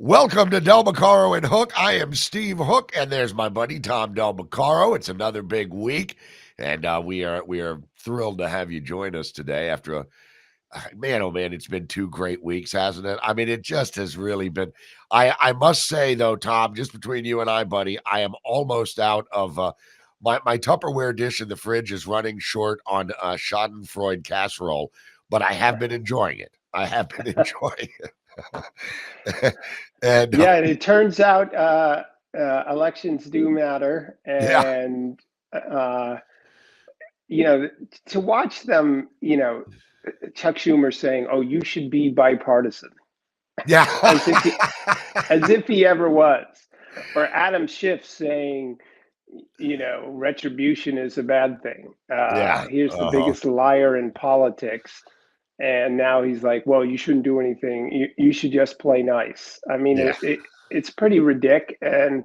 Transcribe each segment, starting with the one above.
Welcome to Del Beccaro and Hook. I am Steve Hook, and there's my buddy Tom Del Beccaro. It's another big week, and we are thrilled to have you join us today. After man, oh man, it's been 2 great weeks, hasn't it? I mean, it just has really been. I must say though, Tom, just between you and I, buddy, I am almost out of my Tupperware dish in the fridge is running short on Schadenfreude casserole, but I have been enjoying it. I have been enjoying it. and Yeah, and it turns out elections do matter, yeah, and to watch them, Chuck Schumer saying, "Oh, you should be bipartisan," yeah, as if he ever was, or Adam Schiff saying, retribution is a bad thing. yeah. Here's the biggest liar in politics. And now he's like, well, you shouldn't do anything. You should just play nice. I mean, Yeah. it's pretty ridiculous. And,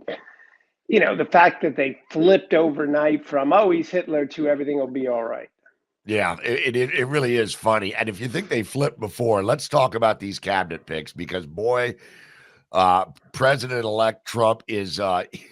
the fact that they flipped overnight from, oh, he's Hitler to everything will be all right. Yeah, it really is funny. And if you think they flipped before, let's talk about these cabinet picks because boy, President-elect Trump is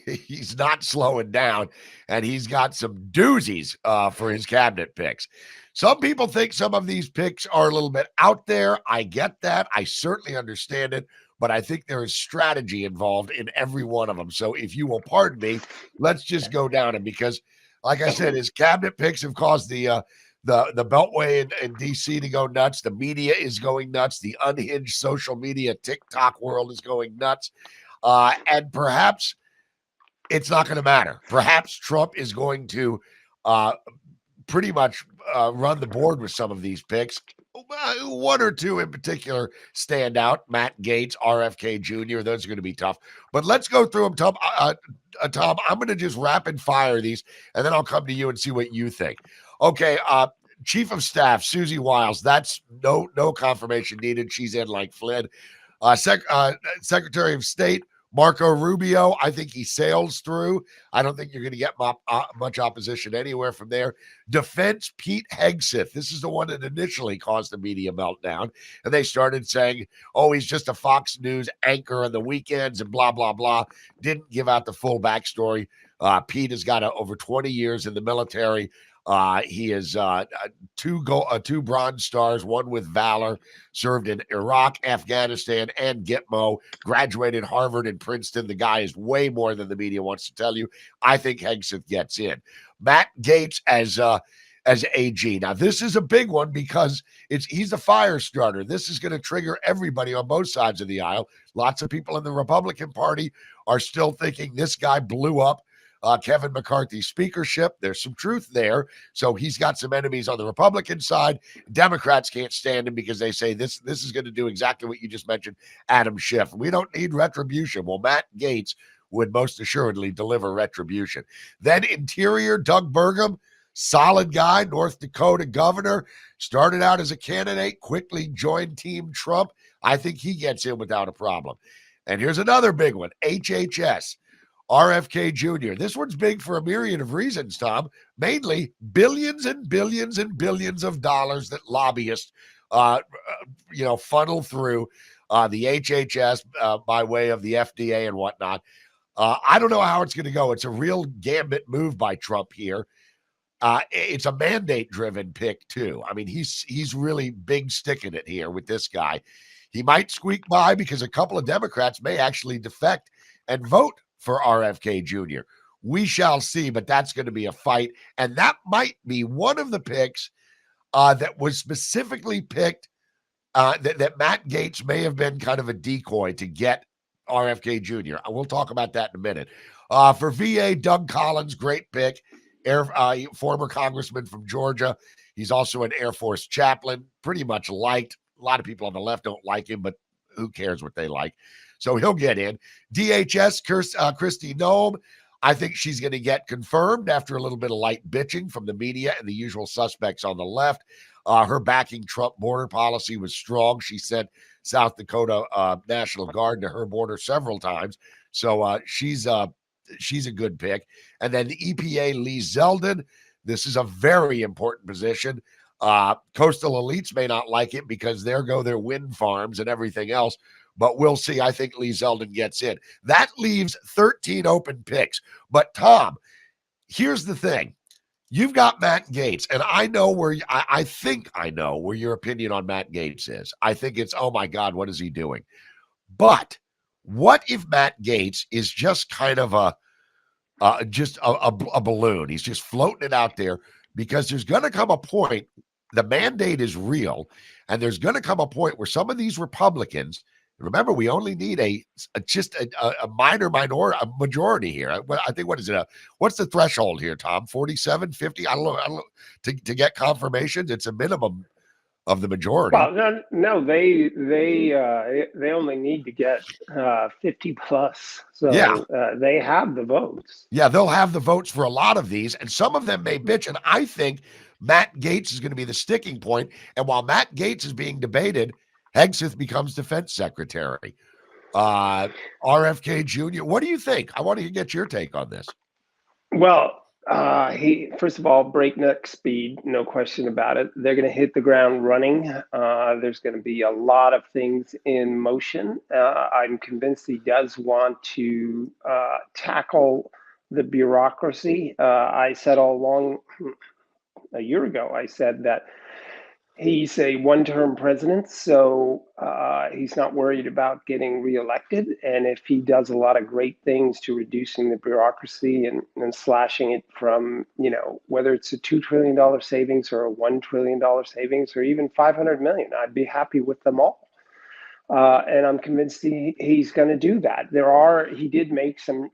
he's not slowing down, and he's got some doozies for his cabinet picks. Some people think some of these picks are a little bit out there. I get that. I certainly understand it, but I think there is strategy involved in every one of them. So if you will pardon me, let's just go down it because, like I said, his cabinet picks have caused the Beltway in DC to go nuts. The media is going nuts. The unhinged social media TikTok world is going nuts. And perhaps it's not going to matter. Perhaps Trump is going to pretty much run the board with some of these picks. One or two in particular stand out. Matt Gaetz, RFK Jr., those are going to be tough. But let's go through them, Tom. Tom, I'm going to just rapid fire these, and then I'll come to you and see what you think. Okay, Chief of Staff, Susie Wiles, that's no confirmation needed. She's in like Flynn. Secretary of State, Marco Rubio, I think he sails through. I don't think you're going to get much opposition anywhere from there. Defense, Pete Hegseth. This is the one that initially caused the media meltdown. And they started saying, oh, he's just a Fox News anchor on the weekends and blah, blah, blah. Didn't give out the full backstory. Pete has got over 20 years in the military. He is two Bronze Stars, one with Valor, served in Iraq, Afghanistan, and Gitmo, graduated Harvard and Princeton. The guy is way more than the media wants to tell you. I think Hegseth gets in. Matt Gaetz as AG. Now, this is a big one because he's a fire starter. This is going to trigger everybody on both sides of the aisle. Lots of people in the Republican Party are still thinking this guy blew up Kevin McCarthy's speakership. There's some truth there. So he's got some enemies on the Republican side. Democrats can't stand him because they say this is going to do exactly what you just mentioned, Adam Schiff. We don't need retribution. Well, Matt Gaetz would most assuredly deliver retribution. Then Interior, Doug Burgum, solid guy, North Dakota governor, started out as a candidate, quickly joined Team Trump. I think he gets in without a problem. And here's another big one, HHS. RFK Jr. This one's big for a myriad of reasons, Tom. Mainly billions and billions and billions of dollars that lobbyists, funnel through the HHS by way of the FDA and whatnot. I don't know how it's going to go. It's a real gambit move by Trump here. It's a mandate-driven pick too. I mean, he's really big sticking it here with this guy. He might squeak by because a couple of Democrats may actually defect and vote for RFK Jr. We shall see, but that's going to be a fight. And that might be one of the picks that was specifically picked that Matt Gaetz may have been kind of a decoy to get RFK Jr. We'll talk about that in a minute. For VA, Doug Collins, great pick. Former congressman from Georgia. He's also an Air Force chaplain, pretty much liked. A lot of people on the left don't like him, but who cares what they like? So he'll get in. DHS, Kristi Noem. I think she's going to get confirmed after a little bit of light bitching from the media and the usual suspects on the left. Her backing Trump border policy was strong. She sent South Dakota National Guard to her border several times. So she's a good pick. And then the EPA, Lee Zeldin. This is a very important position. Coastal elites may not like it because there go their wind farms and everything else. but we'll see. I think Lee Zeldin gets in. That leaves 13 open picks. But Tom, here's the thing. You've got Matt Gaetz, and I know where I think I know where your opinion on Matt Gaetz is. I think it's, oh my God, what is he doing? But what if Matt Gaetz is just kind of a balloon? He's just floating it out there, because there's going to come a point, the mandate is real, and there's going to come a point where some of these Republicans, remember, we only need a majority here. I think, what is it? What's the threshold here, Tom? 47, 50? I don't know. To get confirmations, it's a minimum of the majority. Well, no, they only need to get 50 plus. So yeah, they have the votes. Yeah, they'll have the votes for a lot of these, and some of them may bitch. And I think Matt Gaetz is going to be the sticking point. And while Matt Gaetz is being debated, Hegseth becomes defense secretary. RFK Jr. What do you think? I want to get your take on this. Well, he, first of all, breakneck speed, no question about it. They're going to hit the ground running. There's going to be a lot of things in motion. I'm convinced he does want to tackle the bureaucracy. I said all along, a year ago, I said that he's a one-term president, so he's not worried about getting reelected. And if he does a lot of great things to reducing the bureaucracy and slashing it from, whether it's a $2 trillion savings or a $1 trillion savings or even 500 million, I'd be happy with them all. And I'm convinced he's going to do that. He did make some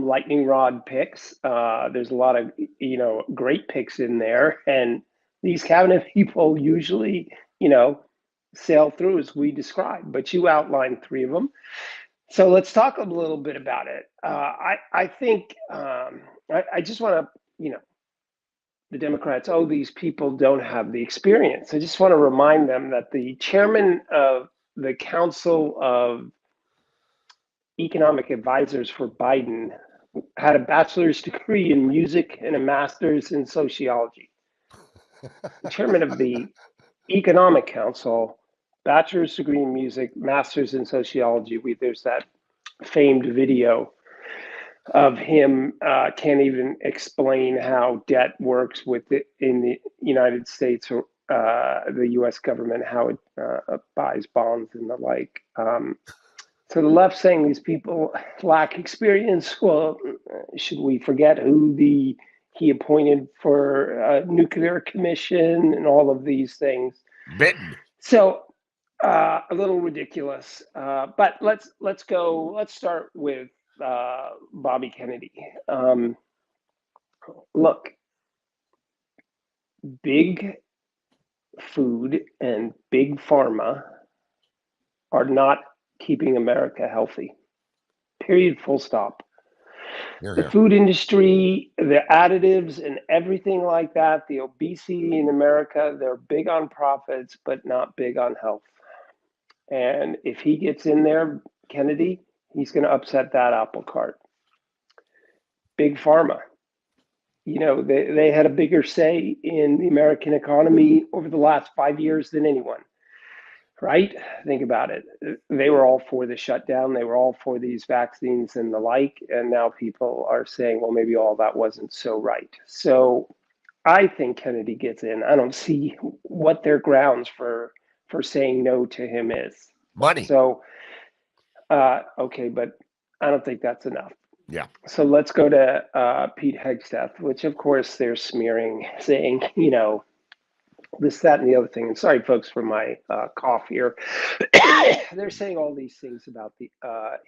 lightning rod picks. There's a lot of, great picks in there. And these cabinet people usually, sail through as we described, but you outlined three of them. So let's talk a little bit about it. I think I just want to, the Democrats, these people don't have the experience. I just want to remind them that the chairman of the Council of Economic Advisors for Biden had a bachelor's degree in music and a master's in sociology. The chairman of the Economic Council, bachelor's degree in music, master's in sociology. There's that famed video of him can't even explain how debt works in the United States or the U.S. government, how it buys bonds and the like. So the left saying these people lack experience. Well, should we forget who he appointed for a nuclear commission and all of these things? Bitten. So a little ridiculous. But let's start with Bobby Kennedy. Look, big food and big pharma are not keeping America healthy. Period. Full stop. The food industry, the additives and everything like that, the obesity in America, they're big on profits, but not big on health. And if he gets in there, Kennedy, he's going to upset that apple cart. Big pharma. They had a bigger say in the American economy over the last 5 years than anyone. Right? Think about it. They were all for the shutdown. They were all for these vaccines and the like. And now people are saying, well, maybe all that wasn't so right. So I think Kennedy gets in. I don't see what their grounds for saying no to him is. Money. So, okay, but I don't think that's enough. Yeah. So let's go to Pete Hegseth, which of course they're smearing, saying, this, that, and the other thing. And sorry, folks, for my cough here. They're saying all these things about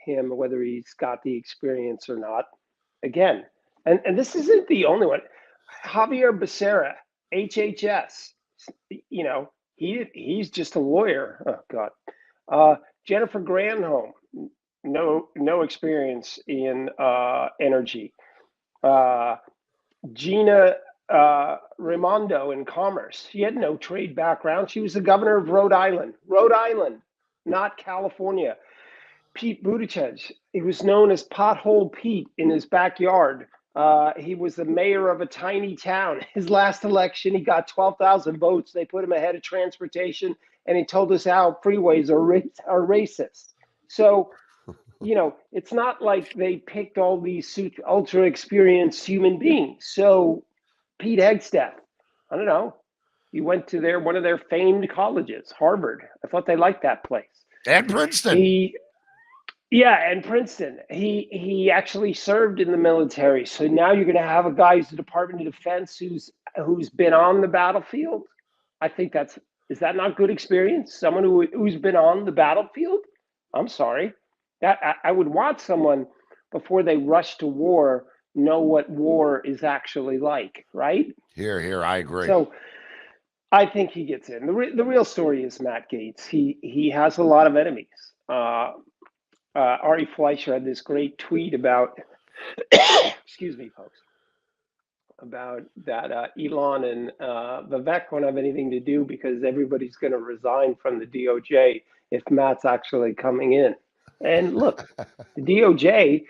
him, whether he's got the experience or not. Again, and this isn't the only one. Javier Becerra, HHS. He's just a lawyer. Oh God. Jennifer Granholm, no experience in energy. Gina Raimondo in commerce. She had no trade background. She was the governor of Rhode Island, not California. Pete Buttigieg, he was known as Pothole Pete in his backyard He was the mayor of a tiny town. His last election, he got 12,000 votes. They put him ahead of transportation, and he told us how freeways are racist. So, it's not like they picked all these ultra experienced human beings. So, Pete Hegseth, I don't know. He went to one of their famed colleges, Harvard. I thought they liked that place. And Princeton. And Princeton. He actually served in the military. So now you're going to have a guy who's the Department of Defense who's been on the battlefield. I think is that not good experience? Someone who's been on the battlefield? I'm sorry. That I would want someone before they rush to war know what war is actually like, right? Here, I agree. So I think he gets in. The real story is Matt Gaetz. He has a lot of enemies. Ari Fleischer had this great tweet about, excuse me, folks, about that Elon and Vivek won't have anything to do because everybody's going to resign from the DOJ if Matt's actually coming in. And look, the DOJ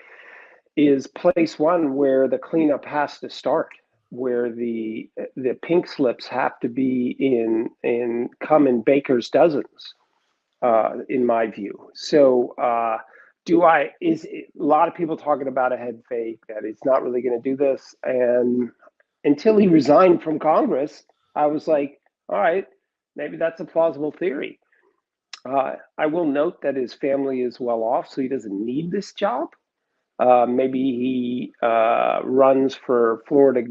is place one where the cleanup has to start, where the pink slips have to be come in baker's dozens, in my view. So is a lot of people talking about a head fake that he's not really going to do this, and until he resigned from Congress, I was like, all right, maybe that's a plausible theory. I will note that his family is well off, so he doesn't need this job. Maybe he runs for Florida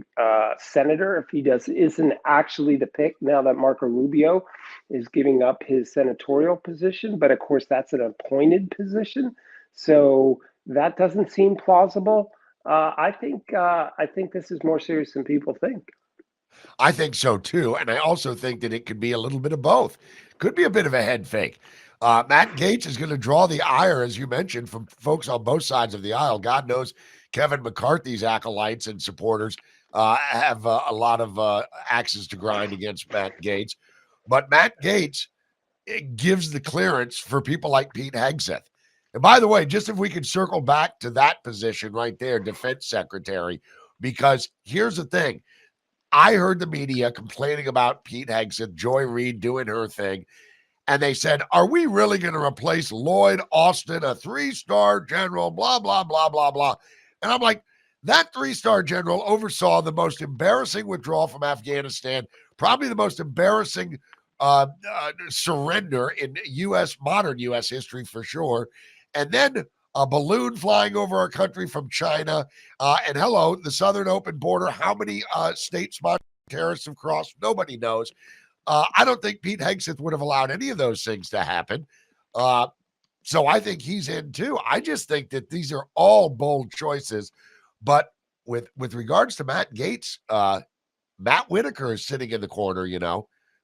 senator if he isn't actually the pick now that Marco Rubio is giving up his senatorial position. But of course, that's an appointed position, so that doesn't seem plausible. I think this is more serious than people think. I think so too, and I also think that it could be a little bit of both. Could be a bit of a head fake. Matt Gaetz is going to draw the ire, as you mentioned, from folks on both sides of the aisle. God knows Kevin McCarthy's acolytes and supporters have a lot of axes to grind against Matt Gaetz. But Matt Gaetz gives the clearance for people like Pete Hegseth. And by the way, just if we could circle back to that position right there, defense secretary, because here's the thing. I heard the media complaining about Pete Hegseth, Joy Reid doing her thing. And they said, are we really going to replace Lloyd Austin, a 3-star general, blah, blah, blah, blah, blah. And I'm like, that 3-star general oversaw the most embarrassing withdrawal from Afghanistan, probably the most embarrassing surrender in modern U.S. history for sure. And then a balloon flying over our country from China. And hello, the southern open border. How many state-sponsored terrorists have crossed? Nobody knows. I don't think Pete Hegseth would have allowed any of those things to happen. So I think he's in too. I just think that these are all bold choices. But with regards to Matt Gaetz, Matt Whitaker is sitting in the corner,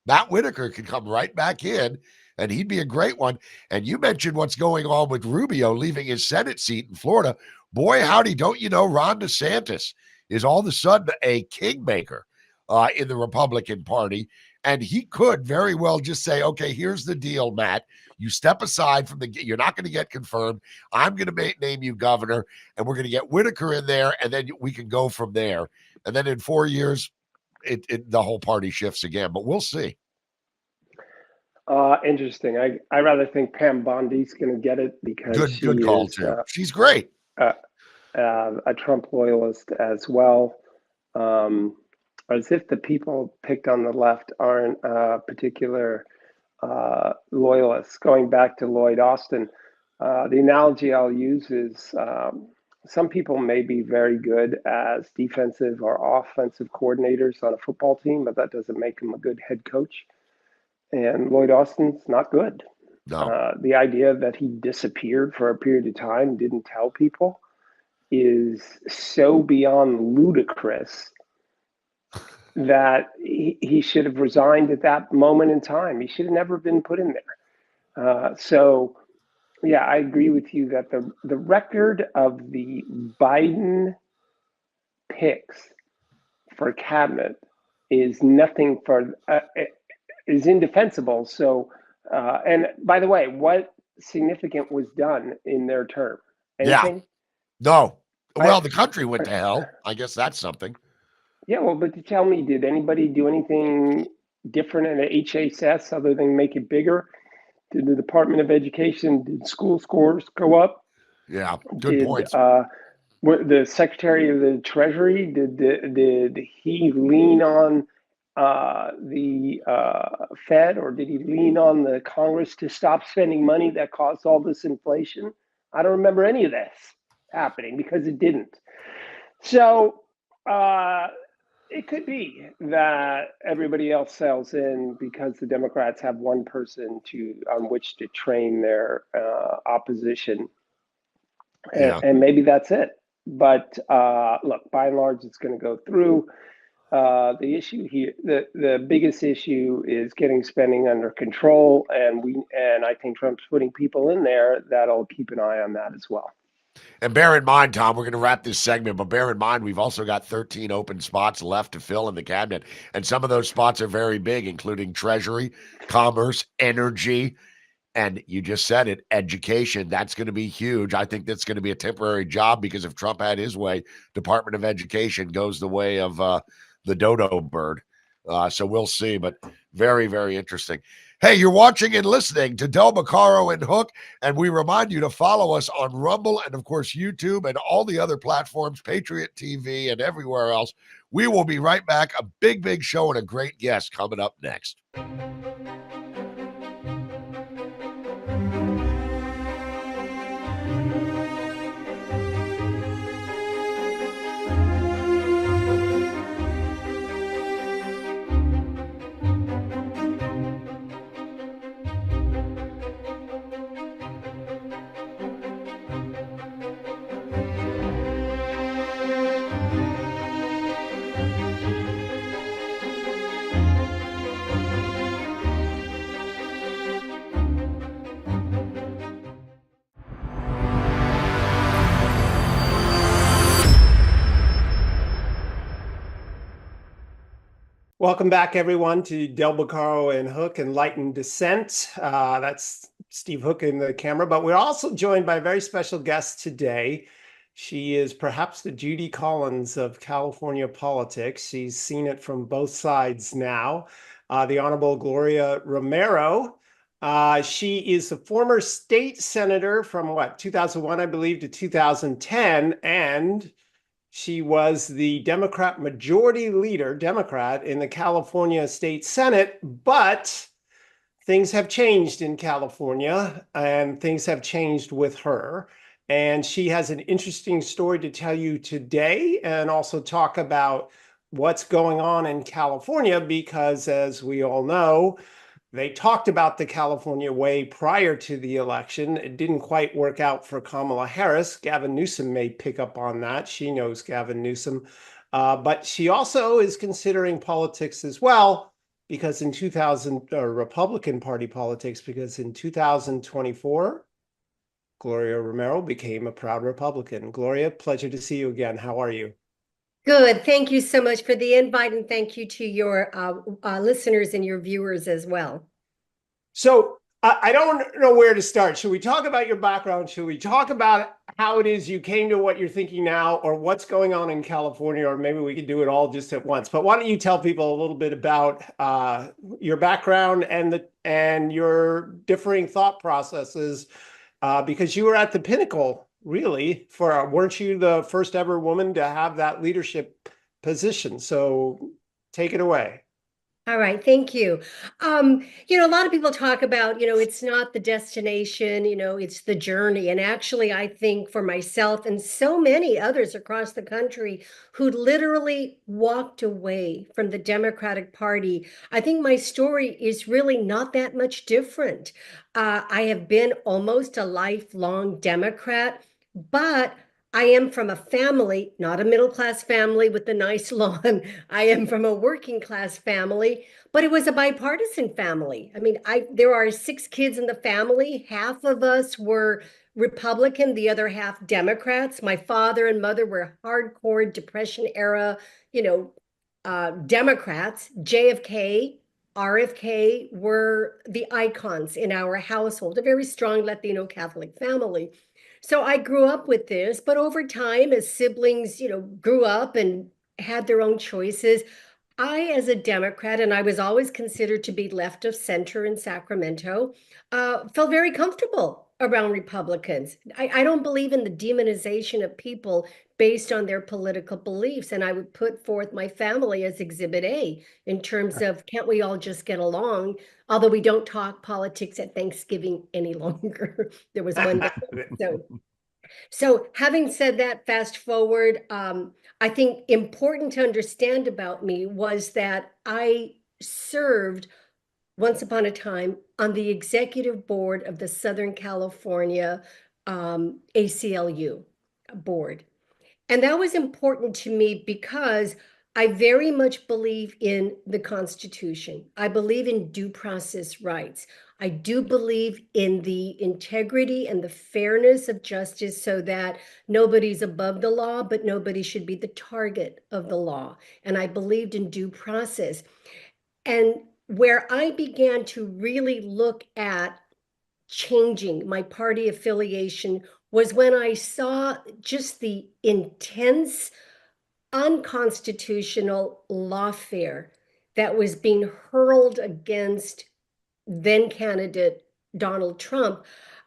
Matt Whitaker could come right back in, and he'd be a great one. And you mentioned what's going on with Rubio leaving his Senate seat in Florida. Boy, howdy, don't you know Ron DeSantis is all of a sudden a kingmaker in the Republican Party. And he could very well just say, okay, here's the deal, Matt. You step aside from you're not going to get confirmed. I'm going to name you governor, and we're going to get Whitaker in there, and then we can go from there. And then in 4 years, the whole party shifts again, but we'll see. Interesting. I rather think Pam Bondi's going to get it because good call too. She's great. A Trump loyalist as well. As if the people picked on the left aren't particular loyalists. Going back to Lloyd Austin, the analogy I'll use is some people may be very good as defensive or offensive coordinators on a football team, but that doesn't make them a good head coach. And Lloyd Austin's not good. No. The idea that he disappeared for a period of time, didn't tell people, is so beyond ludicrous that he should have resigned at that moment in time. He should have never been put in there. So, yeah, I agree with you that the record of the Biden picks for cabinet is nothing is indefensible. So, and by the way, what significant was done in their term? Anything? Yeah. No. Well, the country went to hell. I guess that's something. Yeah, well, but to tell me, did anybody do anything different in the HHS other than make it bigger? Did the Department of Education, did school scores go up? Yeah, good Did points. the Secretary of the Treasury, did he lean on the Fed, or did he lean on the Congress to stop spending money that caused all this inflation? I don't remember any of this happening because it didn't. So it could be that everybody else sells in because the Democrats have one person on which to train their opposition, Yeah. and maybe that's it. But look, by and large, it's going to go through. The issue here, the biggest issue is getting spending under control, and I think Trump's putting people in there that'll keep an eye on that as well. And bear in mind, Tom, we're going to wrap this segment, but bear in mind, we've also got 13 open spots left to fill in the cabinet. And some of those spots are very big, including Treasury, Commerce, Energy, and you just said it, education. That's going to be huge. I think that's going to be a temporary job because if Trump had his way, Department of Education goes the way of the dodo bird. So we'll see, but very, very interesting. Hey, you're watching and listening to Del Beccaro and Hook, and we remind you to follow us on Rumble and, of course, YouTube and all the other platforms, Patriot TV and everywhere else. We will be right back. A big, big show and a great guest coming up next. Welcome back, everyone, to Del Beccaro and Hook, Enlightened Dissent. That's Steve Hook in the camera, but we're also joined by a very special guest today. She is perhaps the Judy Collins of California politics. She's seen it from both sides now. The Honorable Gloria Romero. She is the former state senator from 2001, I believe, to 2010, and she was the Democrat majority leader, Democrat, in the California State Senate, but things have changed in California and things have changed with her. And she has an interesting story to tell you today and also talk about what's going on in California because, as we all know, they talked about the California way prior to the election. It didn't quite work out for Kamala Harris. Gavin Newsom may pick up on that. She knows Gavin Newsom. But she also is considering politics as well, because in 2000, Republican Party politics, because in 2024, Gloria Romero became a proud Republican. Gloria, pleasure to see you again. How are you? Good. Thank you so much for the invite, and thank you to your listeners and your viewers as well. So I don't know where to start. Should we talk about your background? Should we talk about how it is you came to what you're thinking now, or what's going on in California, or maybe we could do it all just at once? But why don't you tell people a little bit about your background and your differing thought processes, because you were at the pinnacle, really, weren't you the first ever woman to have that leadership position? So take it away. All right, thank you. A lot of people talk about, it's not the destination, it's the journey. And actually, I think for myself and so many others across the country who literally walked away from the Democratic Party, I think my story is really not that much different. I have been almost a lifelong Democrat, but I am from a family, not a middle-class family with a nice lawn. I am from a working class family, but it was a bipartisan family. I mean, there are 6 kids in the family. Half of us were Republican, the other half Democrats. My father and mother were hardcore Depression era, Democrats. JFK, RFK were the icons in our household, a very strong Latino Catholic family. So I grew up with this, but over time, as siblings, grew up and had their own choices, I, as a Democrat, and I was always considered to be left of center in Sacramento, felt very comfortable around Republicans. I don't believe in the demonization of people based on their political beliefs. And I would put forth my family as Exhibit A in terms of can't we all just get along? Although we don't talk politics at Thanksgiving any longer. There was one day. So having said that, fast forward, I think important to understand about me was that I served once upon a time on the executive board of the Southern California ACLU board. And that was important to me because I very much believe in the Constitution. I believe in due process rights. I do believe in the integrity and the fairness of justice so that nobody's above the law, but nobody should be the target of the law. And I believed in due process. And where I began to really look at changing my party affiliation was when I saw just the intense, unconstitutional lawfare that was being hurled against then candidate Donald Trump.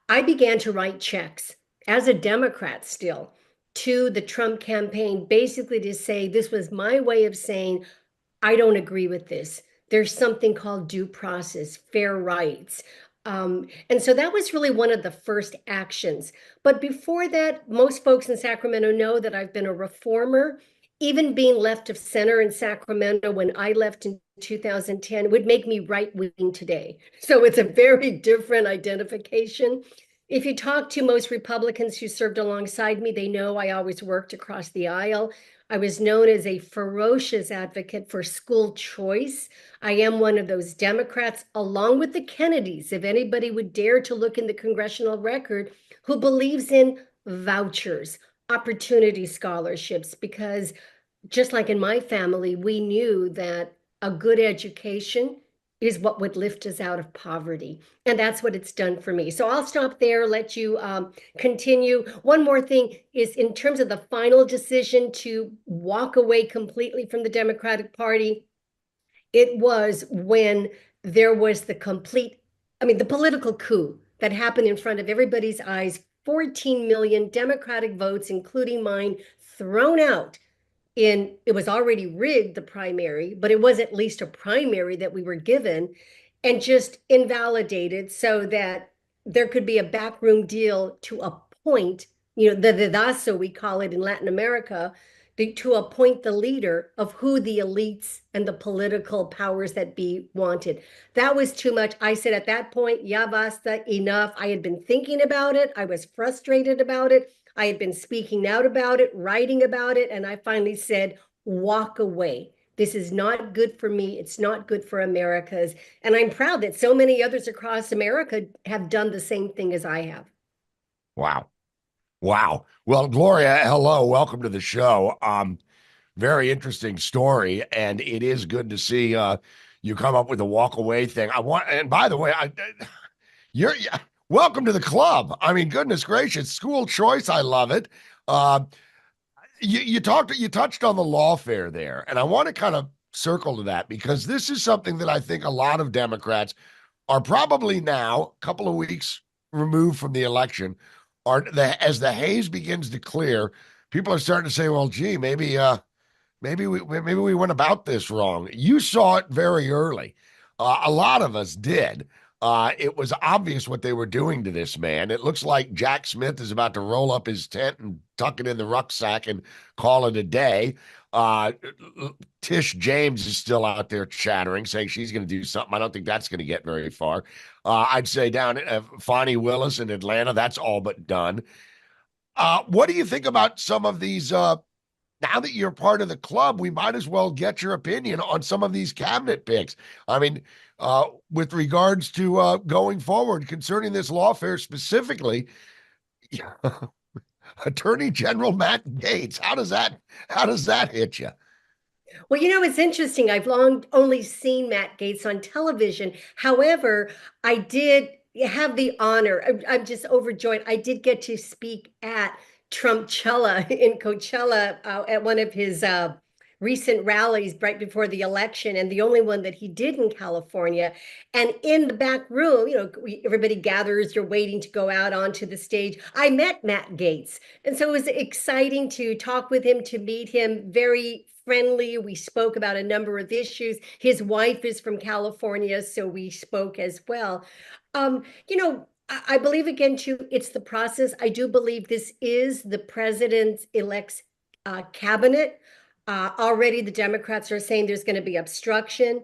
I began to write checks as a Democrat still to the Trump campaign, basically to say this was my way of saying, I don't agree with this. There's something called due process, fair rights. And so that was really one of the first actions. But before that, most folks in Sacramento know that I've been a reformer. Even being left of center in Sacramento when I left in 2010 would make me right-wing today. So it's a very different identification. If you talk to most Republicans who served alongside me, they know I always worked across the aisle. I was known as a ferocious advocate for school choice. I am one of those Democrats, along with the Kennedys, if anybody would dare to look in the congressional record, who believes in vouchers, opportunity scholarships, because just like in my family, we knew that a good education is what would lift us out of poverty. And that's what it's done for me. So I'll stop there, let you continue. One more thing is in terms of the final decision to walk away completely from the Democratic Party, it was when there was the the political coup that happened in front of everybody's eyes, 14 million Democratic votes, including mine, thrown out it was already rigged, the primary, but it was at least a primary that we were given and just invalidated so that there could be a backroom deal to appoint, the dedazo, we call it in Latin America, to appoint the leader of who the elites and the political powers that be wanted. That was too much. I said at that point, ya basta, enough. I had been thinking about it. I was frustrated about it. I had been speaking out about it, writing about it, and I finally said, walk away. This is not good for me. It's not good for America's. And I'm proud that so many others across America have done the same thing as I have. Wow. Wow. Well, Gloria, hello. Welcome to the show. Very interesting story. And it is good to see you come up with a walk away thing. And by the way, you're welcome to the club. I mean, goodness gracious, school choice. I love it. You touched on the lawfare there, and I want to kind of circle to that because this is something that I think a lot of Democrats are probably now, a couple of weeks removed from the election, as the haze begins to clear, people are starting to say, well, gee, maybe we went about this wrong. You saw it very early. A lot of us did. It was obvious what they were doing to this man. It looks like Jack Smith is about to roll up his tent and tuck it in the rucksack and call it a day. Tish James is still out there chattering, saying she's going to do something. I don't think that's going to get very far. I'd say down Fonnie Willis in Atlanta, that's all but done. What do you think about some of these? Now that you're part of the club, we might as well get your opinion on some of these cabinet picks. I mean, with regards to going forward concerning this lawfare specifically, Attorney General Matt Gaetz, how does that hit you? Well, it's interesting. I've long only seen Matt Gaetz on television. However, I did have the honor. I'm just overjoyed. I did get to speak at Trumpchella in Coachella at one of his recent rallies right before the election, and the only one that he did in California. And in the back room, everybody gathers, you're waiting to go out onto the stage. I met Matt Gaetz. And so it was exciting to talk with him, to meet him, very friendly. We spoke about a number of issues. His wife is from California, so we spoke as well. I believe again too, it's the process. I do believe this is the president-elect's cabinet. Already the Democrats are saying there's going to be obstruction.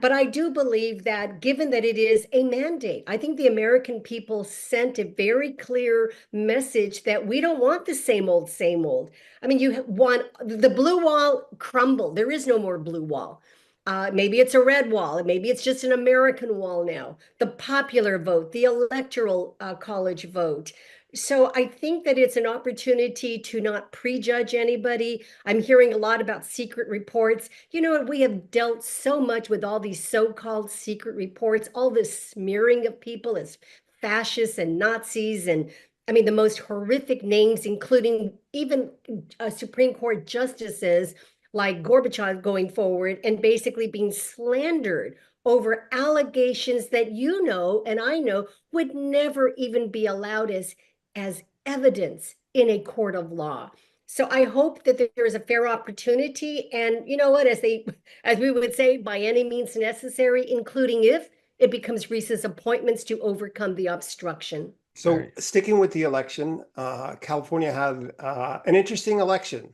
But I do believe that given that it is a mandate, I think the American people sent a very clear message that we don't want the same old, same old. I mean, you want the blue wall crumbled. There is no more blue wall. Maybe it's a red wall. Maybe it's just an American wall now. The popular vote, the electoral college vote. So I think that it's an opportunity to not prejudge anybody. I'm hearing a lot about secret reports. We have dealt so much with all these so-called secret reports, all this smearing of people as fascists and Nazis, and I mean the most horrific names, including even Supreme Court justices like Gorbachev going forward and basically being slandered over allegations that and I know would never even be allowed as evidence in a court of law. So I hope that there is a fair opportunity, and you know what, as we would say, by any means necessary, including if it becomes recess appointments to overcome the obstruction. So sticking with the election, California had an interesting election.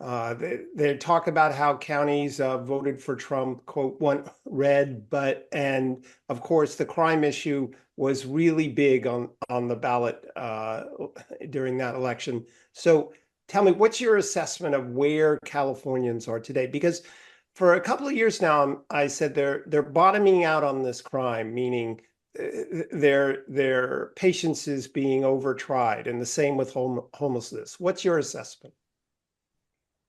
They talk about how counties voted for Trump, quote, "went red," and of course the crime issue was really big on the ballot during that election. So tell me, what's your assessment of where Californians are today? Because for a couple of years now, I said they're bottoming out on this crime, meaning their patience is being overtried, and the same with homelessness. What's your assessment?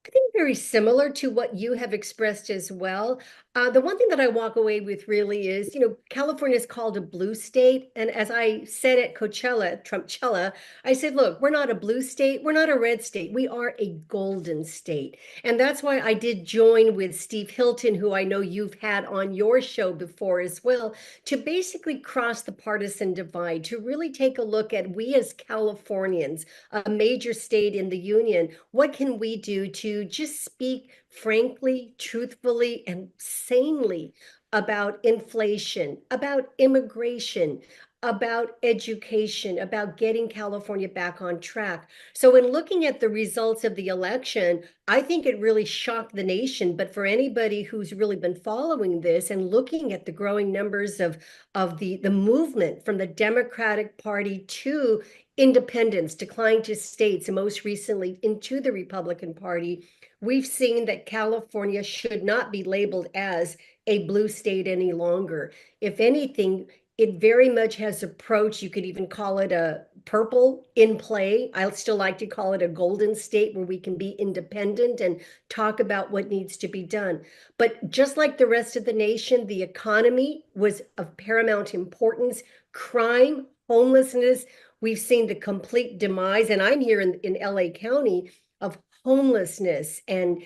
I think very similar to what you have expressed as well. The one thing that I walk away with really is, California is called a blue state. And as I said at Trumpchella, I said, look, we're not a blue state. We're not a red state. We are a golden state. And that's why I did join with Steve Hilton, who I know you've had on your show before as well, to basically cross the partisan divide, to really take a look at we as Californians, a major state in the union, what can we do to just speak frankly, truthfully, and sanely about inflation, about immigration, about education, about getting California back on track. So in looking at the results of the election, I think it really shocked the nation. But for anybody who's really been following this and looking at the growing numbers of the movement from the Democratic Party to independents, decline to states, and most recently into the Republican Party, we've seen that California should not be labeled as a blue state any longer. If anything, it very much has approached, you could even call it a purple in play. I still like to call it a golden state where we can be independent and talk about what needs to be done. But just like the rest of the nation, the economy was of paramount importance. Crime, homelessness, we've seen the complete demise, and I'm here in LA County, of homelessness and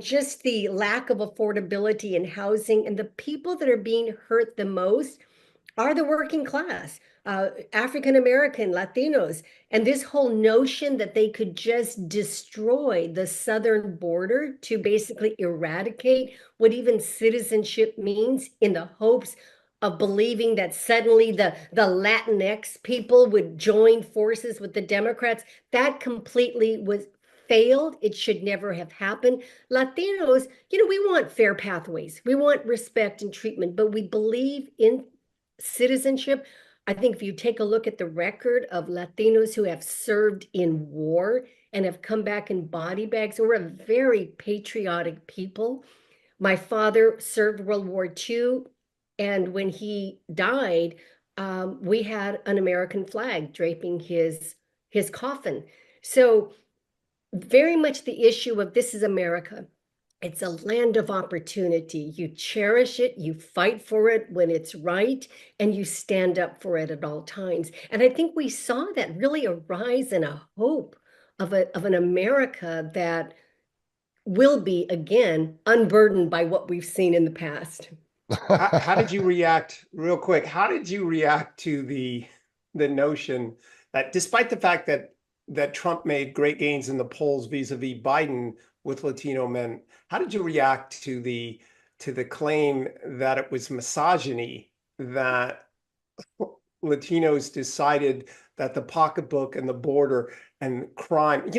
just the lack of affordability in housing. And the people that are being hurt the most are the working class, African American, Latinos. And this whole notion that they could just destroy the southern border to basically eradicate what even citizenship means in the hopes of believing that suddenly the Latinx people would join forces with the Democrats, that completely was failed. It should never have happened. Latinos, we want fair pathways. We want respect and treatment, but we believe in citizenship. I think if you take a look at the record of Latinos who have served in war and have come back in body bags, we're a very patriotic people. My father served World War II, and when he died, we had an American flag draping his coffin. So very much the issue of this is America. It's a land of opportunity. You cherish it, you fight for it when it's right, and you stand up for it at all times. And I think we saw that really a rise and a hope of an America that will be again unburdened by what we've seen in the past. How did you react, real quick? How did you react to the notion that, despite the fact that Trump made great gains in the polls vis-a-vis Biden with Latino men, how did you react to the claim that it was misogyny that Latinos decided that the pocketbook and the border and crime,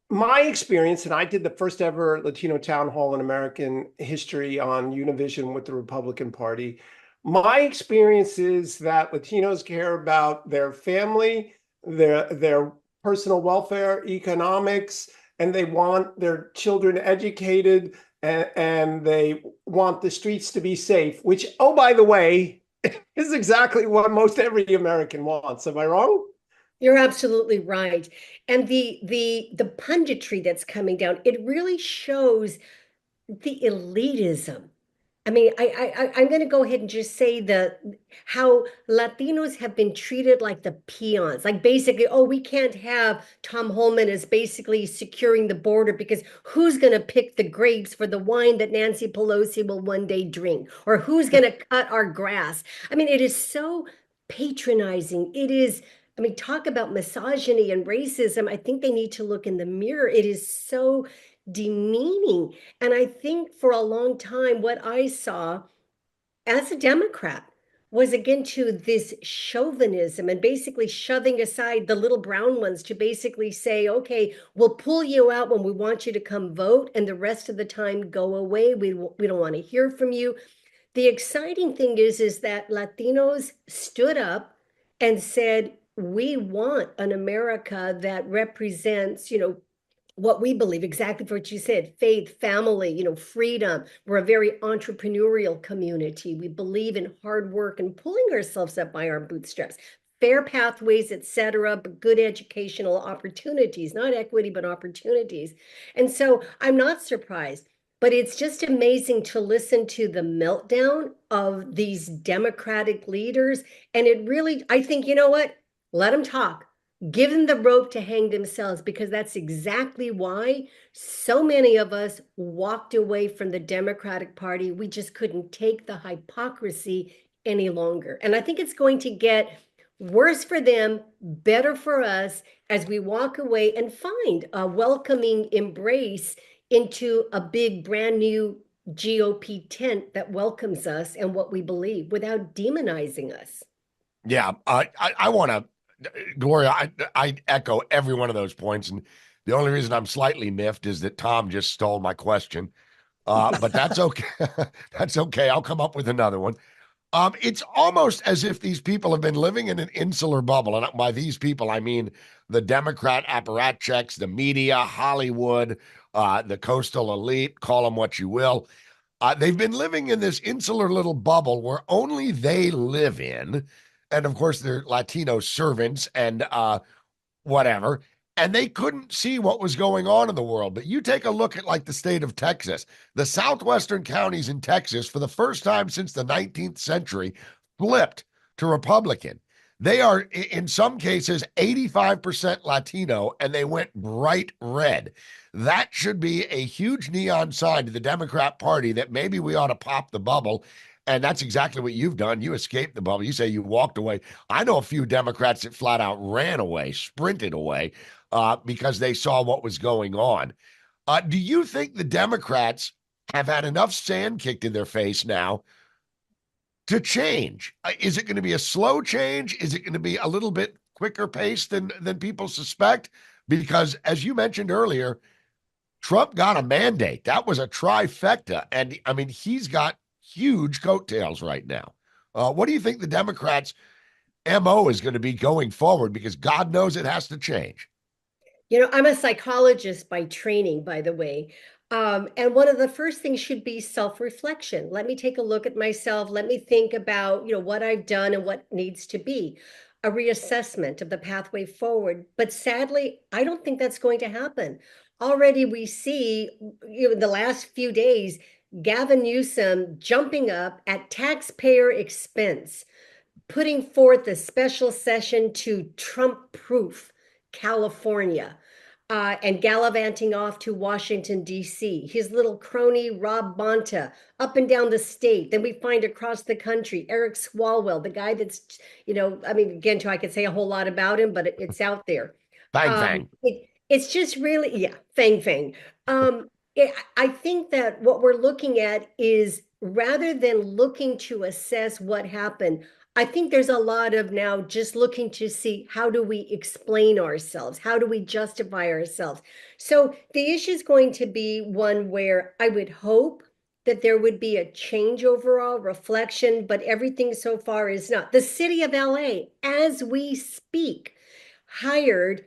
my experience, and I did the first ever Latino town hall in American history on Univision with the Republican Party. My experience is that Latinos care about their family, their personal welfare, economics, and they want their children educated, and they want the streets to be safe, which, oh, by the way, is exactly what most every American wants. Am I wrong? You're absolutely right. And the punditry that's coming down, it really shows the elitism. I mean, I'm going to go ahead and just say how Latinos have been treated like the peons. Like basically, oh, we can't have Tom Holman as basically securing the border because who's going to pick the grapes for the wine that Nancy Pelosi will one day drink? Or who's going to cut our grass? I mean, it is so patronizing. It is, I mean, talk about misogyny and racism. I think they need to look in the mirror. It is so demeaning. And I think for a long time, what I saw as a Democrat was again to this chauvinism and basically shoving aside the little brown ones to basically say, okay, we'll pull you out when we want you to come vote, and the rest of the time go away. We don't want to hear from you. The exciting thing is that Latinos stood up and said, we want an America that represents, what we believe, exactly what you said, faith, family, freedom. We're a very entrepreneurial community. We believe in hard work and pulling ourselves up by our bootstraps, fair pathways, etc., but good educational opportunities, not equity, but opportunities. And so I'm not surprised, but it's just amazing to listen to the meltdown of these Democratic leaders. And it really, I think, you know what? Let them talk. Give them the rope to hang themselves, because that's exactly why so many of us walked away from the Democratic Party. We just couldn't take the hypocrisy any longer. And I think it's going to get worse for them, better for us as we walk away and find a welcoming embrace into a big brand new GOP tent that welcomes us and what we believe without demonizing us. Yeah, I want to, Gloria, I echo every one of those points. And the only reason I'm slightly miffed is that Tom just stole my question. But that's okay. That's okay. I'll come up with another one. It's almost as if these people have been living in an insular bubble. And by these people, I mean the Democrat apparatchiks, the media, Hollywood, the coastal elite, call them what you will. They've been living in this insular little bubble where only they live in. And of course, they're Latino servants and whatever. And they couldn't see what was going on in the world. But you take a look at like the state of Texas, the southwestern counties in Texas, for the first time since the 19th century, flipped to Republican. They are, in some cases, 85% Latino, and they went bright red. That should be a huge neon sign to the Democrat Party that maybe we ought to pop the bubble. And that's exactly what you've done. You escaped the bubble. You say you walked away. I know a few Democrats that flat out ran away, sprinted away, because they saw what was going on. Do you think the Democrats have had enough sand kicked in their face now to change? Is it going to be a slow change? Is it going to be a little bit quicker pace than people suspect? Because as you mentioned earlier, Trump got a mandate. That was a trifecta. And I mean, he's got huge coattails right now. What do you think the Democrats' MO is going to be going forward? Because God knows it has to change. I'm a psychologist by training, by the way. And one of the first things should be self-reflection. Let me take a look at myself. Let me think about, what I've done and what needs to be a reassessment of the pathway forward. But sadly, I don't think that's going to happen. already we see, the last few days, Gavin Newsom jumping up at taxpayer expense, putting forth a special session to Trump-proof California, and gallivanting off to Washington, D.C. His little crony, Rob Bonta, up and down the state. Then we find across the country, Eric Swalwell, the guy that's, I mean, again, too, I could say a whole lot about him, but it's out there. Bang, bang. It's just really, yeah, fang, fang. I think that what we're looking at is, rather than looking to assess what happened, I think there's a lot of now just looking to see, how do we explain ourselves? How do we justify ourselves? So the issue is going to be one where I would hope that there would be a change overall, reflection, but everything so far is not. The city of LA, as we speak, hired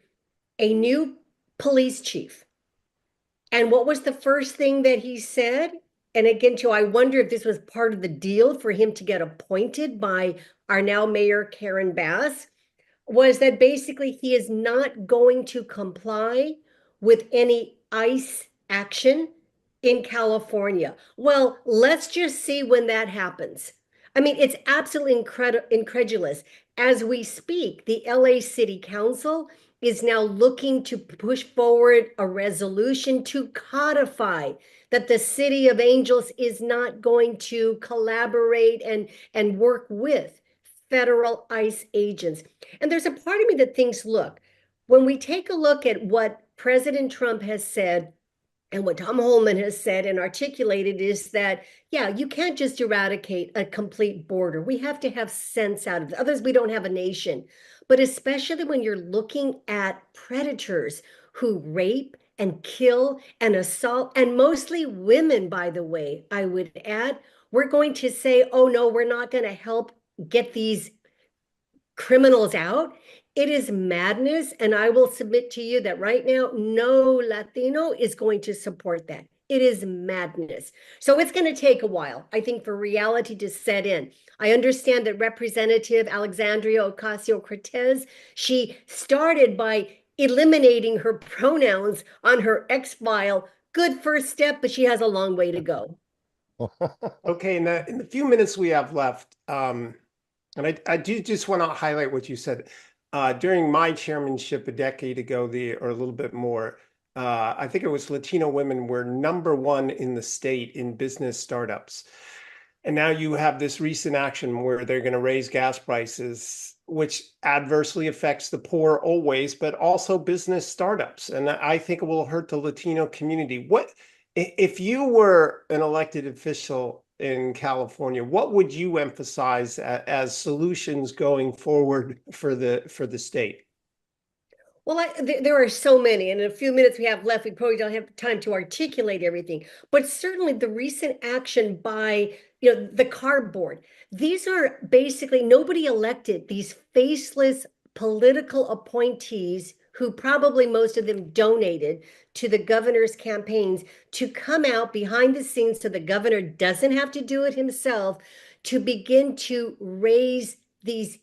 a new police chief. And what was the first thing that he said? And again, too, I wonder if this was part of the deal for him to get appointed by our now mayor, Karen Bass, was that basically he is not going to comply with any ICE action in California. Well, let's just see when that happens. I mean, it's absolutely incredulous. As we speak, the LA City Council is now looking to push forward a resolution to codify that the City of Angels is not going to collaborate and work with federal ICE agents. And there's a part of me that thinks, look, when we take a look at what President Trump has said and what Tom Holman has said and articulated, is that, yeah, you can't just eradicate a complete border. We have to have sense out of it. Otherwise, we don't have a nation. But especially when you're looking at predators who rape and kill and assault, and mostly women, by the way, I would add, we're going to say, oh, no, we're not going to help get these criminals out. It is madness. And I will submit to you that right now, no Latino is going to support that. It is madness. So it's going to take a while, I think, for reality to set in. I understand that Representative Alexandria Ocasio-Cortez, she started by eliminating her pronouns on her X file. Good first step, but she has a long way to go. Okay, in the few minutes we have left, and I do just want to highlight what you said. During my chairmanship a decade ago, or a little bit more, I think it was Latino women were #1 in the state in business startups. And now you have this recent action where they're going to raise gas prices, which adversely affects the poor always, but also business startups. And I think it will hurt the Latino community. What if you were an elected official in California, what would you emphasize as solutions going forward for the state? Well, there are so many, and in a few minutes we have left, we probably don't have time to articulate everything. But certainly the recent action by, the cardboard. These are basically nobody elected, these faceless political appointees who probably most of them donated to the governor's campaigns to come out behind the scenes so the governor doesn't have to do it himself, to begin to raise these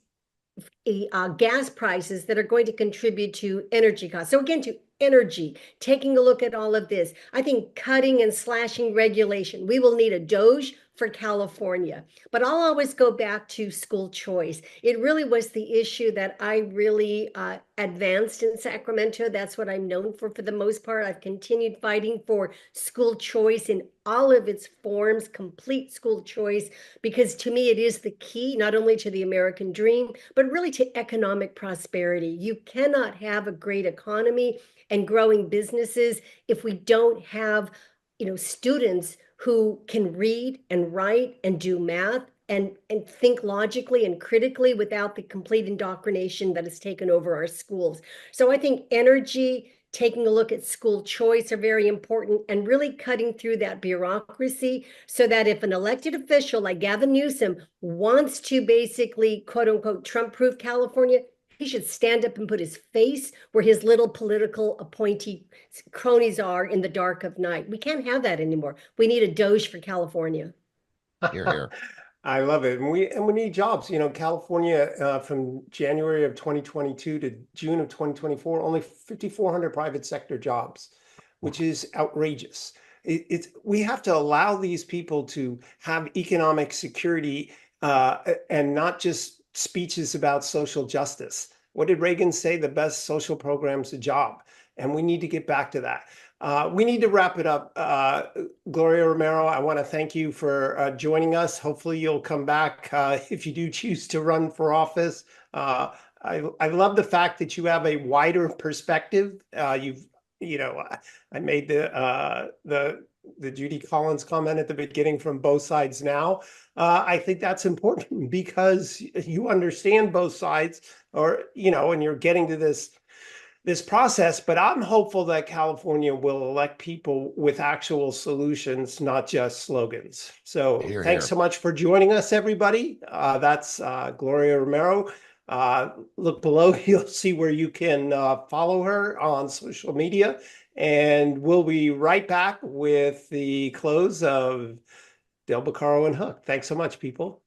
gas prices that are going to contribute to energy costs. So again, to energy, taking a look at all of this, I think cutting and slashing regulation. We will need a DOGE for California. But I'll always go back to school choice. It really was the issue that I really advanced in Sacramento. That's what I'm known for the most part. I've continued fighting for school choice in all of its forms, complete school choice, because to me it is the key, not only to the American dream, but really to economic prosperity. You cannot have a great economy and growing businesses if we don't have, students who can read and write and do math and think logically and critically without the complete indoctrination that has taken over our schools. So I think energy, taking a look at school choice are very important, and really cutting through that bureaucracy so that if an elected official like Gavin Newsom wants to basically, quote unquote, Trump-proof California, he should stand up and put his face where his little political appointee cronies are in the dark of night. We can't have that anymore. We need a DOGE for California. Hear, hear. I love it. And we need jobs. California, from January of 2022 to June of 2024, only 5,400 private sector jobs. which is outrageous. We have to allow these people to have economic security and not just speeches about social justice. What did Reagan say? The best social program's a job. And we need to get back to that. We need to wrap it up. Gloria Romero, I want to thank you for joining us. Hopefully you'll come back if you do choose to run for office. I love the fact that you have a wider perspective. I made the Judy Collins comment at the beginning from both sides now. I think that's important because you understand both sides, and you're getting to this process. But I'm hopeful that California will elect people with actual solutions, not just slogans. So thanks so much for joining us, everybody. That's Gloria Romero. Look below, you'll see where you can follow her on social media. And we'll be right back with the close of Del Beccaro and Hook. Thanks so much, people.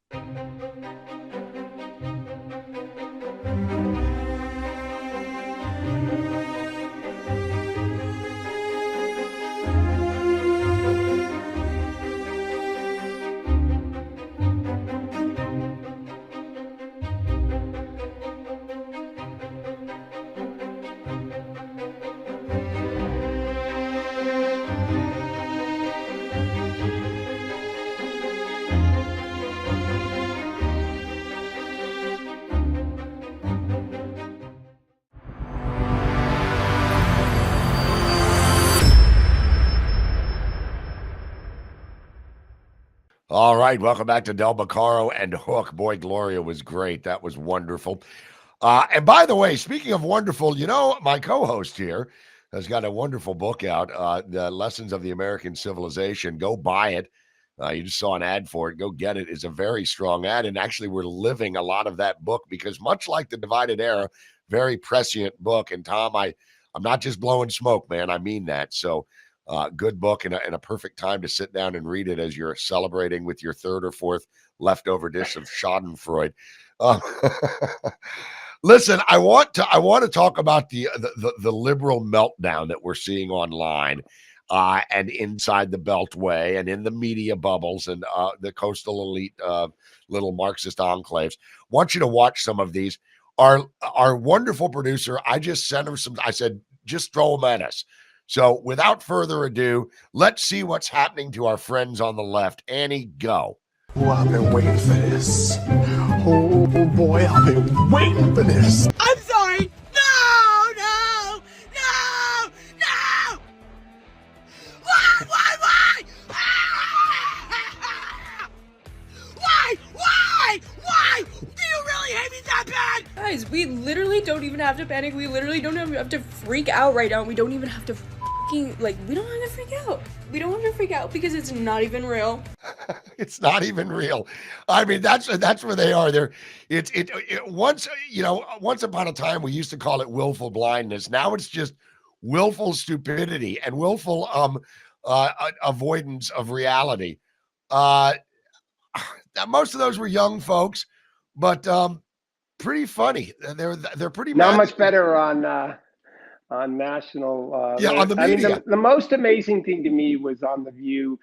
All right, welcome back to Del Beccaro and Hook. Boy, Gloria was great. That was wonderful. And by the way, speaking of wonderful, my co-host here has got a wonderful book out, The Lessons of the American Civilization. Go buy it. You just saw an ad for it. Go get it. It's a very strong ad. And actually, we're living a lot of that book because much like The Divided Era, very prescient book. And Tom, I'm not just blowing smoke, man. I mean that. So good book and a perfect time to sit down and read it as you're celebrating with your third or fourth leftover dish of Schadenfreude. Listen, I want to talk about the liberal meltdown that we're seeing online and inside the Beltway and in the media bubbles and the coastal elite little Marxist enclaves. Want you to watch some of these. Our wonderful producer, I just sent him some. I said, just throw them at us. So without further ado, let's see what's happening to our friends on the left. Annie, go. Oh, I've been waiting for this. Oh, boy, I've been waiting for this. I'm sorry. No, no, no, no. Why? Why? Do you really hate me that bad? Guys, we literally don't even have to panic. We literally don't have to freak out right now. We don't even have to we don't have to freak out. We don't have to freak out because it's not even real. It's not even real. I mean, that's where they are. Once upon a time we used to call it willful blindness. Now it's just willful stupidity and willful avoidance of reality. Most of those were young folks, but pretty funny. They're pretty not mad. Much better on national. On the media. I mean, the most amazing thing to me was on The View,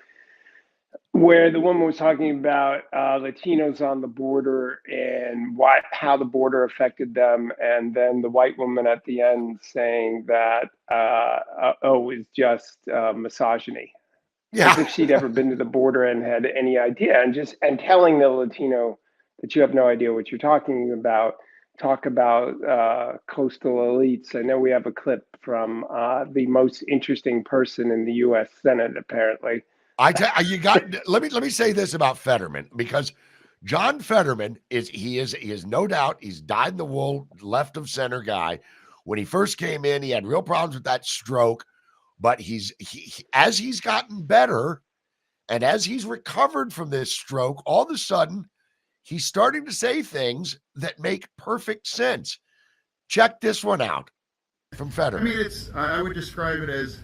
where the woman was talking about Latinos on the border and how the border affected them, and then the white woman at the end saying that it was just misogyny. Yeah. As if she'd ever been to the border and had any idea, and telling the Latino that you have no idea what you're talking about. Talk about coastal elites. I know we have a clip from the most interesting person in the U.S. Senate, apparently. Let me say this about Fetterman, because John Fetterman is no doubt, he's dyed-in-the-wool, left of center guy. When he first came in, he had real problems with that stroke, but as he's gotten better and as he's recovered from this stroke, all of a sudden he's starting to say things that make perfect sense. Check this one out from Fetterman. I mean, I would describe it as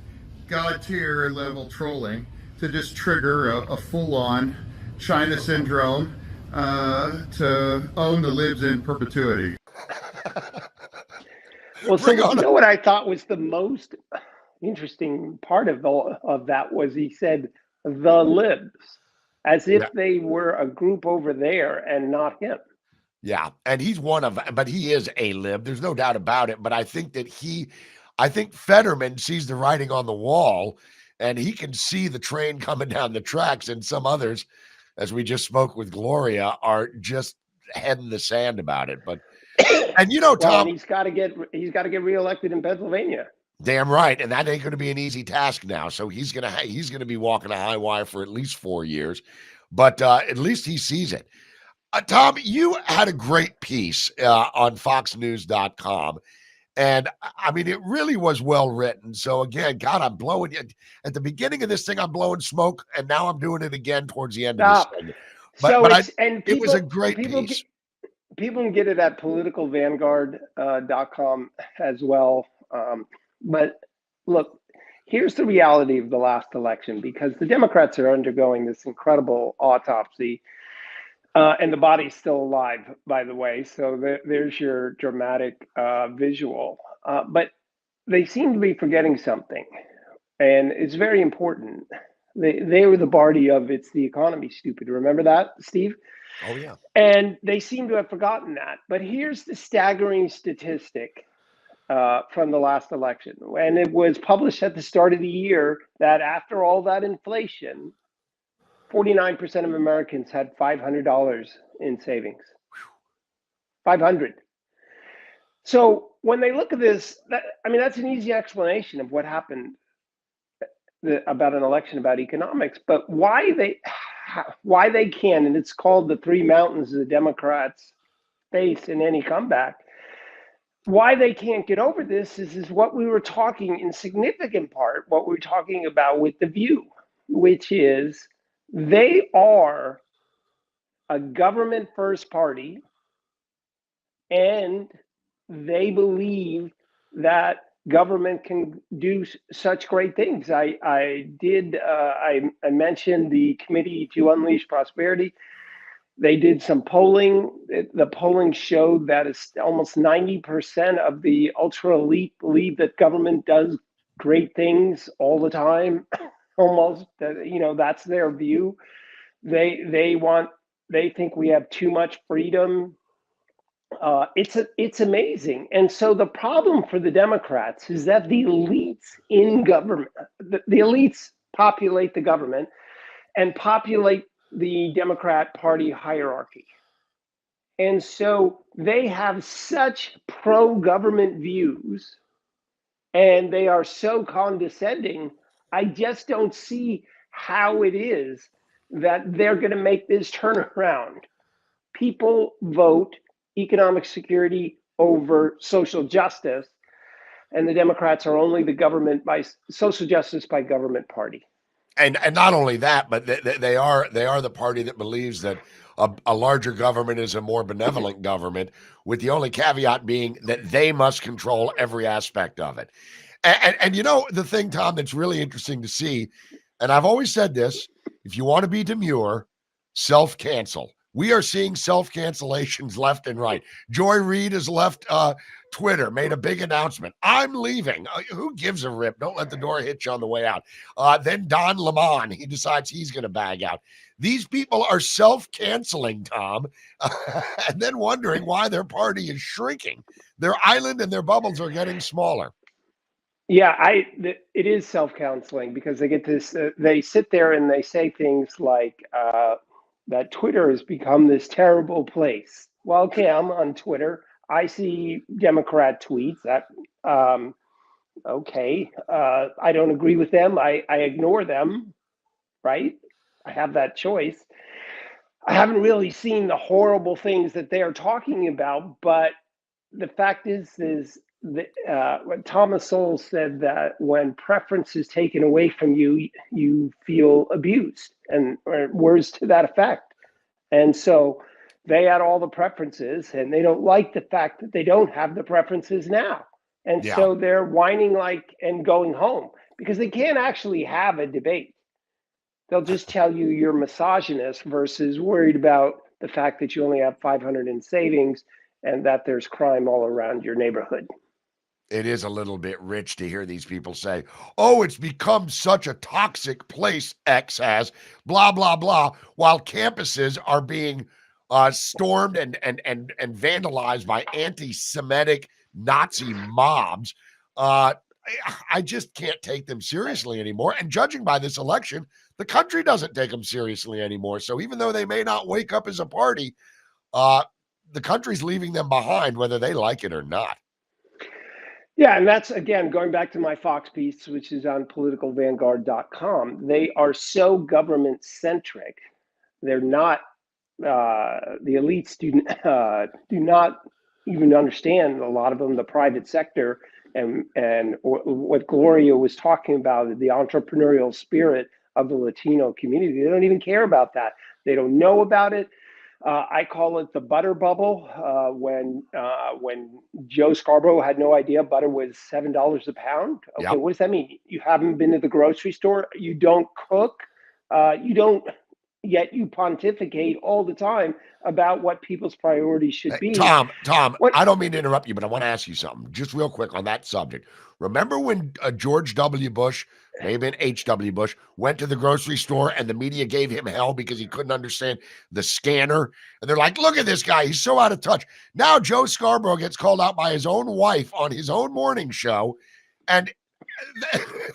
God tier level trolling to just trigger a full-on China syndrome to own the libs in perpetuity. Well, so you know what I thought was the most interesting part of that was he said the libs, as if Yeah. they were a group over there and not him. Yeah, and he's one of, but he is a lib. There's no doubt about it. But I think that I think Fetterman sees the writing on the wall, and he can see the train coming down the tracks. And some others, as we just spoke with Gloria, are just head in the sand about it. But and Well, Tom, and he's got to get reelected in Pennsylvania. damn right, and that ain't going to be an easy task now. So he's gonna be walking a high wire for at least 4 years. But at least he sees it. Tom, you had a great piece on foxnews.com. And I mean, it really was well written. So again, God, I'm blowing you at the beginning of this thing. I'm blowing smoke, and now I'm doing it again towards the end of this segment. So It was a great piece. People can get it at politicalvanguard.com as well. But look, here's the reality of the last election, because the Democrats are undergoing this incredible autopsy. And the body's still alive, by the way. So there's your dramatic visual. But they seem to be forgetting something. And it's very important. They were the party of "it's the economy, stupid." Remember that, Steve? Oh, yeah. And they seem to have forgotten that. But here's the staggering statistic from the last election. And it was published at the start of the year that after all that inflation, 49% of Americans had $500 in savings. 500. So when they look at this, that's an easy explanation of what happened about an election about economics. But why they can, and it's called the three mountains the Democrats face in any comeback. Why they can't get over this is what we were talking in significant part, what we were talking about with The View, which is they are a government first party, and they believe that government can do such great things. I mentioned the Committee to Unleash Prosperity. They did some polling. The polling showed that it's almost 90% of the ultra elite believe that government does great things all the time. Almost, that's their view. They think we have too much freedom. It's amazing. And so the problem for the Democrats is that the elites in government, the elites populate the government and populate the Democrat Party hierarchy. And so they have such pro-government views, and they are so condescending. I just don't see how it is that they're going to make this turnaround. People vote economic security over social justice, and the Democrats are only the government by social justice by government party. And not only that, but they are the party that believes that a larger government is a more benevolent government, with the only caveat being that they must control every aspect of it. And the thing, Tom, that's really interesting to see, and I've always said this: if you want to be demure, self-cancel. We are seeing self-cancellations left and right. Joy Reid has left Twitter, made a big announcement. I'm leaving. Who gives a rip? Don't let the door hit you on the way out. Then Don Lemon, he decides he's going to bag out. These people are self-canceling, Tom, and then wondering why their party is shrinking. Their island and their bubbles are getting smaller. Yeah, it is self-counseling, because they get this. They sit there and they say things like that Twitter has become this terrible place. Well, okay, I'm on Twitter. I see Democrat tweets. Okay, I don't agree with them. I ignore them, right? I have that choice. I haven't really seen the horrible things that they are talking about, but the fact is what Thomas Sowell said, that when preference is taken away from you, you feel abused, or words to that effect. And so they had all the preferences, and they don't like the fact that they don't have the preferences now. And so they're whining and going home, because they can't actually have a debate. They'll just tell you you're misogynist versus worried about the fact that you only have 500 in savings and that there's crime all around your neighborhood. It is a little bit rich to hear these people say, oh, it's become such a toxic place, X has, blah, blah, blah, while campuses are being stormed and vandalized by anti-Semitic Nazi mobs. I just can't take them seriously anymore. And judging by this election, the country doesn't take them seriously anymore. So even though they may not wake up as a party, the country's leaving them behind, whether they like it or not. Yeah, and that's, again, going back to my Fox piece, which is on politicalvanguard.com. They are so government centric. They're not, the elites do not even understand, a lot of them, the private sector and what Gloria was talking about, the entrepreneurial spirit of the Latino community. They don't even care about that. They don't know about it. I call it the butter bubble. When Joe Scarborough had no idea butter was $7 a pound. Okay, Yep. What does that mean? You haven't been to the grocery store. You don't cook. You don't. Yet you pontificate all the time about what people's priorities should be. Tom, I don't mean to interrupt you, but I want to ask you something just real quick on that subject. Remember when George W. Bush, maybe H.W. Bush, went to the grocery store and the media gave him hell because he couldn't understand the scanner? And they're like, look at this guy. He's so out of touch. Now Joe Scarborough gets called out by his own wife on his own morning show, and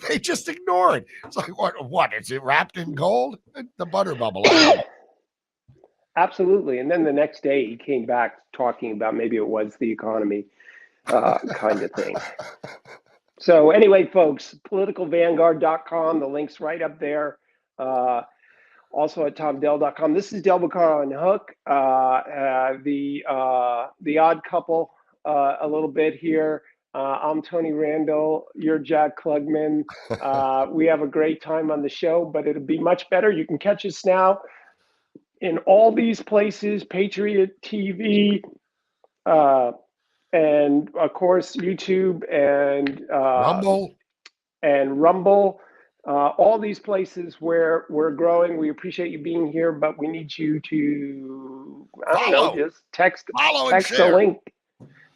they just ignore it. It's like, what? Is it wrapped in gold? The butter bubble. Absolutely. And then the next day he came back talking about maybe it was the economy kind of thing. So anyway, folks, politicalvanguard.com, the link's right up there. Also at tomdell.com. This is Del Beccaro and Hook, the odd couple a little bit here. I'm Tony Randall. You're Jack Klugman. We have a great time on the show, but it'll be much better. You can catch us now in all these places, Patriot TV, and of course YouTube and Rumble, all these places where we're growing. We appreciate you being here, but we need you to just text the link.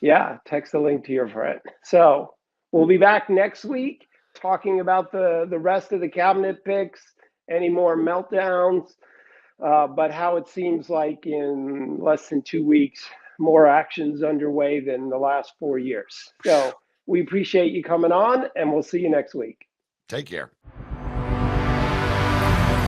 Yeah, text the link to your friend. So we'll be back next week talking about the rest of the cabinet picks, any more meltdowns. But how it seems like in less than 2 weeks, more actions underway than the last 4 years. So we appreciate you coming on, and we'll see you next week. Take care.